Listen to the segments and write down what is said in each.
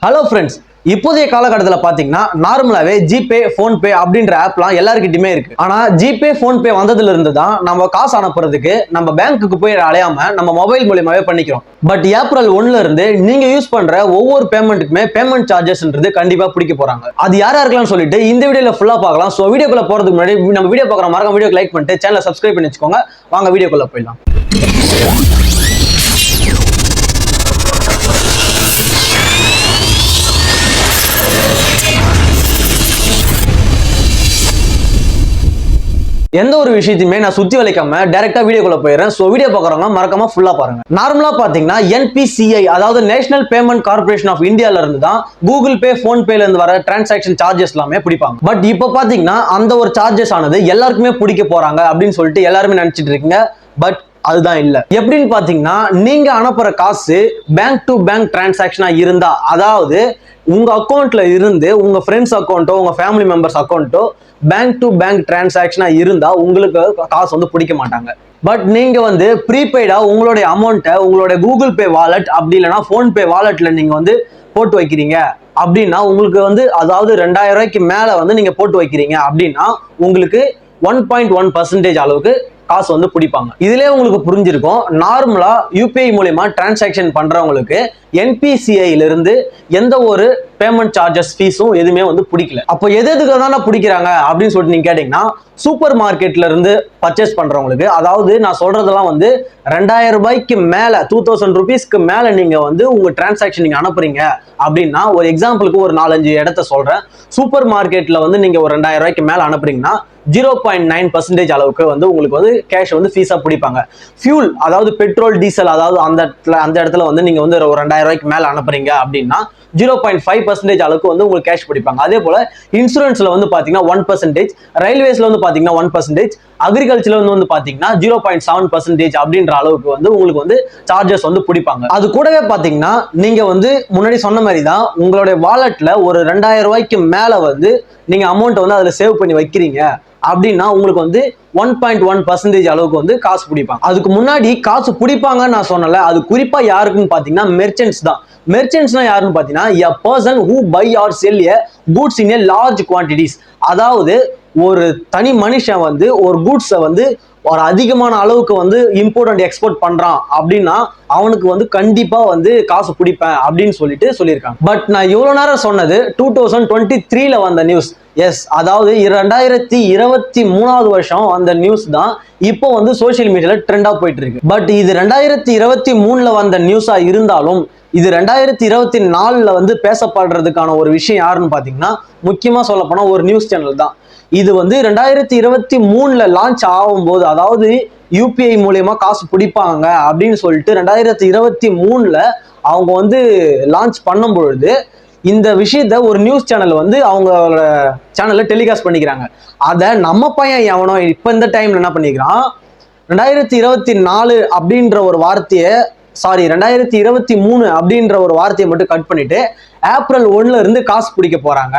Hello friends, இப்போதைய காலகட்டத்தில் பார்த்தீங்கன்னா நார்மலாகவே ஜிபே ஃபோன்பே அப்படின்ற ஆப்லாம் எல்லாருக்கிட்டையுமே இருக்கு. ஆனால் ஜிபே ஃபோன்பே வந்ததுல இருந்து தான் நம்ம காசு அனுப்புறதுக்கு நம்ம பேங்க்குக்கு போய் அலையாம நம்ம மொபைல் மூலியமாவே பண்ணிக்கிறோம். பட் ஏப்ரல் 1ல இருந்து நீங்க யூஸ் பண்ற ஒவ்வொரு பேமெண்ட்டுக்குமே பேமெண்ட் சார்ஜஸ்ன்றது கண்டிப்பா பிடிக்க போறாங்க. அது யாரா இருக்கலாம்னு சொல்லிட்டு இந்த வீடியோல ஃபுல்லா பார்க்கலாம். ஸோ வீடியோக்குள்ள போறதுக்கு முன்னாடி நம்ம வீடியோ பார்க்குற மறக்காம வீடியோக்கு லைக் பண்ணிட்டு சேனலை சப்ஸ்கிரைப் பண்ணி வச்சுக்கோங்க. வாங்க வீடியோக்குள்ள போயிடலாம். எந்த ஒரு விஷயத்தையுமே நான் சுத்தி வளைக்காம டைரக்டா வீடியோக்குள்ள போயிடுறேன். சோ வீடியோ பார்க்கறவங்க மறக்காம ஃபுல்லா பாருங்க. நார்மலா பாத்தீங்கன்னா NPCI அதாவது நேஷனல் பேமெண்ட் கார்பரேஷன் ஆஃப் இந்தியால இருந்து தான் கூகுள் பே போன்பேல இருந்து வர டிரான்சாக்ஷன் சார்ஜஸ் எல்லாமே பிடிப்பாங்க. பட் இப்போ பாத்தீங்கன்னா அந்த ஒரு சார்ஜஸ் ஆனது எல்லாருக்குமே பிடிக்க போறாங்க அப்படின்னு சொல்லிட்டு எல்லாருமே நினைச்சிட்டு இருக்கீங்க. பட் அதுதான் இல்ல. எப்படின்னு பாத்தீங்கன்னா நீங்க அனுப்புற காசு பேங்க் டு பேங்க் டிரான்சாக்ஷனா இருந்தா, அதாவது உங்க அக்கௌண்ட்ல இருந்து உங்க ஃப்ரெண்ட்ஸ் அக்கௌண்ட்டோ உங்க ஃபேமிலி மெம்பர்ஸ் அக்கௌண்ட்டோ பேங்க் டு பேங்க் டிரான்சாக்ஷனா இருந்தா உங்களுக்கு காசு வந்து பிடிக்க மாட்டாங்க. பட் நீங்க வந்து ப்ரீபெய்டா உங்களுடைய அமௌண்ட்டை உங்களுடைய கூகுள் பே வாலெட் அப்படி இல்லைன்னா போன்பே வாலெட்ல நீங்க வந்து போட்டு வைக்கிறீங்க அப்படின்னா உங்களுக்கு வந்து, அதாவது 2000 ரூபாய்க்கு மேல வந்து நீங்க போட்டு வைக்கிறீங்க அப்படின்னா உங்களுக்கு 1.1% அளவுக்கு காசு வந்து பிடிப்பாங்க. இதுலயே உங்களுக்கு புரிஞ்சிருக்கும், நார்மலா யூபிஐ மூலமா டிரான்சாக்ஷன் பண்றவங்களுக்கு NPCI இருந்து எந்த ஒரு பேமெண்ட் சார்ஜஸ் ஃபீஸும் எதுவுமே வந்து பிடிக்கல. அப்போ எதுக்கு தானே பிடிக்கிறாங்க அப்படின்னு சொல்லிட்டு நீங்க கேட்டீங்கன்னா, சூப்பர் மார்க்கெட்ல இருந்து பர்ச்சேஸ் பண்றவங்களுக்கு, அதாவது நான் சொல்றதெல்லாம் வந்து 2000 ரூபாய்க்கு மேல 2000 ருபீஸ்க்கு மேல நீங்க வந்து உங்க டிரான்சாக்ஷன் நீங்க அனுப்புறீங்க அப்படின்னா, ஒரு எக்ஸாம்பிளுக்கு ஒரு 4-5 இடத்த சொல்றேன். சூப்பர் மார்க்கெட்ல வந்து நீங்க ஒரு 2000 ரூபாய்க்கு மேல அனுப்புறீங்கன்னா 0.9% அளவுக்கு வந்து உங்களுக்கு வந்து கேஷ் வந்து ஃபீஸா பிடிப்பாங்க. ஃபியூல் அதாவது பெட்ரோல் டீசல், அதாவது அந்த இடத்துல வந்து நீங்க வந்து ஒரு 2000 ரூபாய்க்கு மேல அனுப்புறீங்க அப்படின்னா 0.5% அளவுக்கு வந்து உங்களுக்கு கேஷ் பிடிப்பாங்க. அதே போல இன்சூரன்ஸ்ல வந்து பாத்தீங்கன்னா 1%, ரயில்வேஸ்ல வந்து பாத்தீங்கன்னா 1%, அக்ரிகல்ச்சர்ல வந்து பாத்தீங்கன்னா 0.7% அப்படின்ற அளவுக்கு வந்து உங்களுக்கு வந்து சார்ஜஸ் வந்து பிடிப்பாங்க. அது கூடவே பாத்தீங்கன்னா நீங்க வந்து முன்னாடி சொன்ன மாதிரி தான் உங்களுடைய வாலெட்ல ஒரு 2000 ரூபாய்க்கு மேல வந்து நீங்க அமௌண்ட் வந்து அதுல சேவ் பண்ணி வைக்கிறீங்க அப்படின்னா உங்களுக்கு வந்து 1.1% அளவுக்கு வந்து காசு பிடிப்பாங்க. அதுக்கு முன்னாடி காசு பிடிப்பாங்கன்னு நான் சொன்னல, அது குறிப்பா யாருக்குன்னு பாத்தீங்கன்னா மெர்ச்சன்ட்ஸ் தான். மெர்ச்சன்ட்ஸ்னா யாருன்னு பாத்தீங்கன்னா a person who buy or sell a goods in a large quantities. அதாவது ஒரு தனி மனுஷன் வந்து ஒரு கூட்ஸை வந்து ஒரு அதிகமான அளவுக்கு வந்து இம்போர்ட் அண்ட் எக்ஸ்போர்ட் பண்றான் அப்படின்னா அவனுக்கு வந்து கண்டிப்பா வந்து காசு பிடிப்பேன் அப்படின்னு சொல்லிட்டு சொல்லியிருக்காங்க. பட் நான் இவ்வளவு நேரம் சொன்னது 2023ல வந்த நியூஸ். எஸ், அதாவது 2023வது வருஷம் அந்த நியூஸ் தான் இப்போ வந்து சோசியல் மீடியால ட்ரெண்டா போயிட்டு இருக்கு. பட் இது 2023ல வந்த நியூஸா இருந்தாலும் இது 2024ல வந்து பேசப்படுறதுக்கான ஒரு விஷயம் யாருன்னு பாத்தீங்கன்னா, முக்கியமா சொல்ல போனா ஒரு நியூஸ் சேனல் தான். இது வந்து 2023ல லான்ச் ஆகும்போது, அதாவது யூபிஐ மூலமா காசு பிடிப்பாங்க அப்படின்னு சொல்லிட்டு 2023ல அவங்க வந்து லான்ச் பண்ணும் பொழுது இந்த விஷயத்த ஒரு நியூஸ் சேனல் வந்து அவங்களோட சேனல்ல டெலிகாஸ்ட் பண்ணிக்கிறாங்க. அதை நம்ம பையன் எவனோ இப்ப இந்த டைம்ல என்ன பண்ணிக்கிறான், 2024 அப்படின்ற ஒரு வார்த்தையை 2023 அப்படின்ற ஒரு வார்த்தையை மட்டும் கட் பண்ணிட்டு ஏப்ரல் 1ல இருந்து காசு பிடிக்க போறாங்க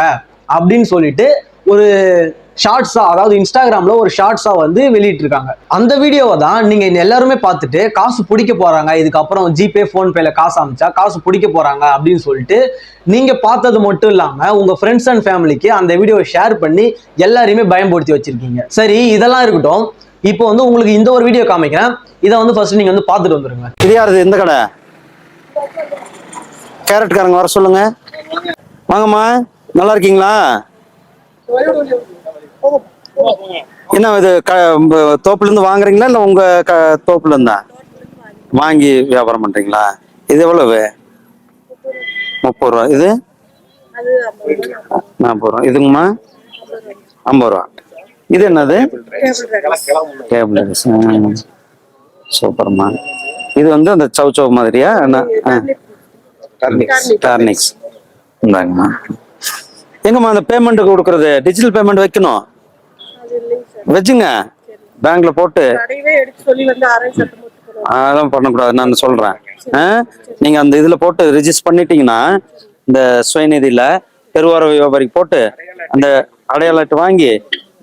அப்படின்னு சொல்லிட்டு ஒரு ஷார்ட்ஸா, அதாவது இன்ஸ்டாகிராம்ல ஒரு ஷார்ட்ஸா வந்து வெளியிட்டு இருக்காங்க. அந்த வீடியோவை தான் நீங்க எல்லாருமே பார்த்துட்டு காசு பிடிக்க போறாங்க, இதுக்கப்புறம் ஜிபே போன்பேல காசு அனுப்பிச்சா காசு பிடிக்க போறாங்க அப்படின்னு சொல்லிட்டு நீங்க பார்த்தது மட்டும் இல்லாம உங்க ஃப்ரெண்ட்ஸ் அண்ட் ஃபேமிலிக்கு அந்த வீடியோவை ஷேர் பண்ணி எல்லாரையுமே பயன்படுத்தி வச்சிருக்கீங்க. சரி, இதெல்லாம் இருக்கட்டும். இப்போ வந்து உங்களுக்கு இந்த ஒரு வீடியோ காமிக்கிறேன். இதை வந்து ஃபர்ஸ்ட் நீங்க வந்து பார்த்துட்டு வந்துருங்க. தெரியாது இந்த கடை கேரட்காரங்க வர சொல்லுங்க. வாங்கம்மா, நல்லா இருக்கீங்களா? என்ன இது தோப்புல இருந்து வாங்குறீங்களா இல்ல உங்க தோப்புல இருந்தா வாங்கி வியாபாரம் பண்றீங்களா? இது எவ்வளவு? 30 ரூபா. இது 40 ரூபா. இதுங்கம்மா 50 ரூபா. இது என்னது? Table rice. சூப்பர்மா. இது வந்து அந்த சவ் மாதிரியா? டார்னிக்ஸ். இந்தாங்கம்மா. எங்கம்மா அந்த பேமெண்ட் கொடுக்கறது? டிஜிட்டல் பேமெண்ட் வைக்கணும், வச்சுங்க பேங்க்ல போட்டு. அதெல்லாம் பண்ணக்கூடாது, நான் சொல்றேன். நீங்க அந்த இதுல போட்டு ரிஜிஸ்டர் பண்ணிட்டீங்கன்னா இந்த சுயநிதியில பெருவார வியாபாரிக்கு போட்டு அந்த அடையாள அட்டை வாங்கி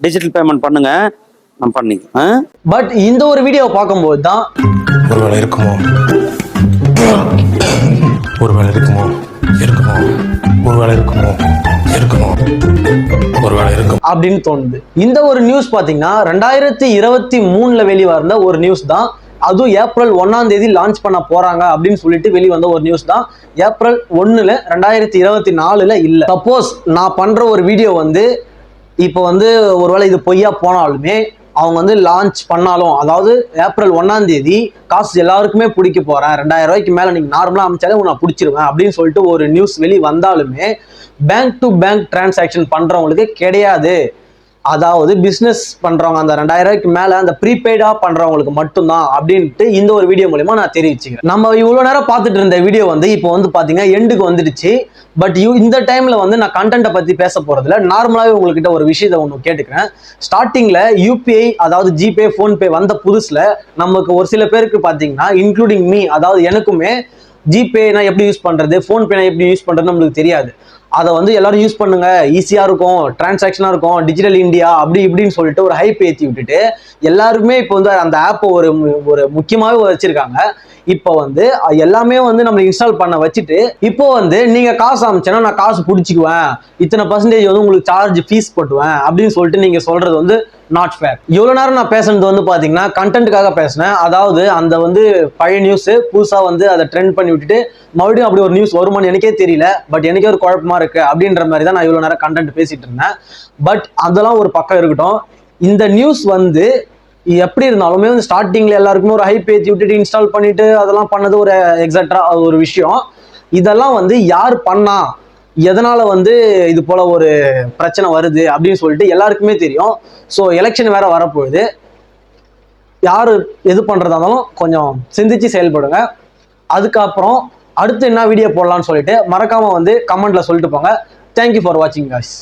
டிஜிட்டல் பேமெண்ட் பண்ணுங்க, நான் பண்ணி. பட் இந்த ஒரு வீடியோ பார்க்கும்போது தான் ஒருவேளை இருக்குமோ இருக்குமோ ஒருவேளை இருக்குமோ இருக்குமோ ஒருவேளை இருக்கும் அப்படின்னு தோணுது. இந்த ஒரு நியூஸ் பாத்தீங்கன்னா 2023 வெளிவந்த ஒரு நியூஸ் தான். அதுவும் ஏப்ரல் 1ஆம் தேதி லான்ச் பண்ண போறாங்க அப்படின்னு சொல்லிட்டு வெளிவந்த ஒரு நியூஸ் தான். ஏப்ரல் 1 2024 இல்ல. சப்போஸ் நான் பண்ற ஒரு வீடியோ வந்து இப்போ வந்து ஒருவேளை இது பொய்யா போனாலுமே அவங்க வந்து லான்ச் பண்ணாலும், அதாவது ஏப்ரல் 1ஆம் தேதி காசு எல்லாருக்குமே பிடிக்க போறேன், 2000 ரூபாய்க்கு மேல நீங்க நார்மலா அமைச்சாலே நான் பிடிச்சிருவேன் அப்படின்னு சொல்லிட்டு ஒரு நியூஸ் வெளி வந்தாலுமே பேங்க் டு பேங்க் டிரான்சாக்ஷன் பண்றவங்களுக்கு கிடையாது. அதாவது பிசினஸ் பண்றவங்க அந்த 2000 ரூபாய்க்கு மேல அந்த ப்ரீபெய்டா பண்றவங்களுக்கு மட்டும்தான் அப்படின்ட்டு இந்த ஒரு வீடியோ மூலமா நான் தெரிவிச்சுக்கிறேன். நம்ம இவ்வளவு நேரம் பார்த்துட்டு இருந்த வீடியோ வந்து இப்போ வந்து பாத்தீங்கன்னா எண்டுக்கு வந்துடுச்சு. பட் இந்த டைம்ல வந்து நான் கண்டென்ட்டை பத்தி பேச போறதுல நார்மலாவே உங்ககிட்ட ஒரு விஷயத்தை ஒன்று கேட்டுக்கிறேன். ஸ்டார்டிங்ல யூபிஐ அதாவது ஜிபே போன்பே வந்த புதுசுல நமக்கு ஒரு சில பேருக்கு பாத்தீங்கன்னா இன்க்ளூடிங் மீ, அதாவது எனக்குமே ஜிபேனா எப்படி யூஸ் பண்றது, போன்பேனா எப்படி யூஸ் பண்றது நம்மளுக்கு தெரியாது. அதை வந்து எல்லாரும் யூஸ் பண்ணுங்க, ஈஸியா இருக்கும், டிரான்சாக்ஷனா இருக்கும், டிஜிட்டல் இந்தியா அப்படி இப்படின்னு சொல்லிட்டு ஒரு ஹைப் ஏற்றி விட்டுட்டு எல்லாருமே இப்போ வந்து அந்த ஆப்பை ஒரு முக்கியமாகவே வச்சிருக்காங்க. இப்போ வந்து எல்லாமே வந்து நம்ம இன்ஸ்டால் பண்ண வச்சுட்டு இப்போ வந்து நீங்க காசு அமைச்சேன்னா நான் காசு பிடிச்சிக்குவேன், இத்தனை பர்சன்டேஜ் வந்து உங்களுக்கு சார்ஜ் ஃபீஸ் போட்டுவேன் அப்படின்னு சொல்லிட்டு நீங்க சொல்றது வந்து நாட் ஃபேர். இவ்வளவு நேரம் நான் பேசுனது வந்து பாத்தீங்கன்னா கண்டென்ட்டுக்காக பேசினேன். அதாவது அந்த வந்து பழைய நியூஸ் புதுசா வந்து அதை ட்ரெண்ட் பண்ணி விட்டுட்டு மறுபடியும் அப்படி ஒரு நியூஸ் வருமானு எனக்கே தெரியல. பட் எனக்கே ஒரு குழப்பமா இருக்கு அப்படின்ற மாதிரி தான் நான் இவ்வளவு நேரம் கண்டென்ட் பேசிட்டு இருந்தேன். பட் அதெல்லாம் ஒரு பக்கம் இருக்கட்டும். இந்த நியூஸ் வந்து எப்படி இருந்தாலுமே வந்து ஸ்டார்டிங்ல எல்லாருக்குமே ஒரு ஹைப் ஏற்றி விட்டுட்டு இன்ஸ்டால் பண்ணிட்டு அதெல்லாம் பண்ணது ஒரு எக்ஸட்ரா ஒரு விஷயம். இதெல்லாம் வந்து யார் பண்ணா, எதனால வந்து இது போல ஒரு பிரச்சனை வருது அப்படின்னு சொல்லிட்டு எல்லாருக்குமே தெரியும். ஸோ எலெக்ஷன் வேற வரப்போகுது. யாரு எது பண்றதா இருந்தாலும் கொஞ்சம் சிந்திச்சு செயல்படுங்க. அதுக்கப்புறம் அடுத்து என்ன வீடியோ போடலாம்னு சொல்லிட்டு மறக்காம வந்து கமெண்ட்ல சொல்லிட்டு போங்க. தேங்க்யூ ஃபார் வாட்சிங் காய்ஸ்.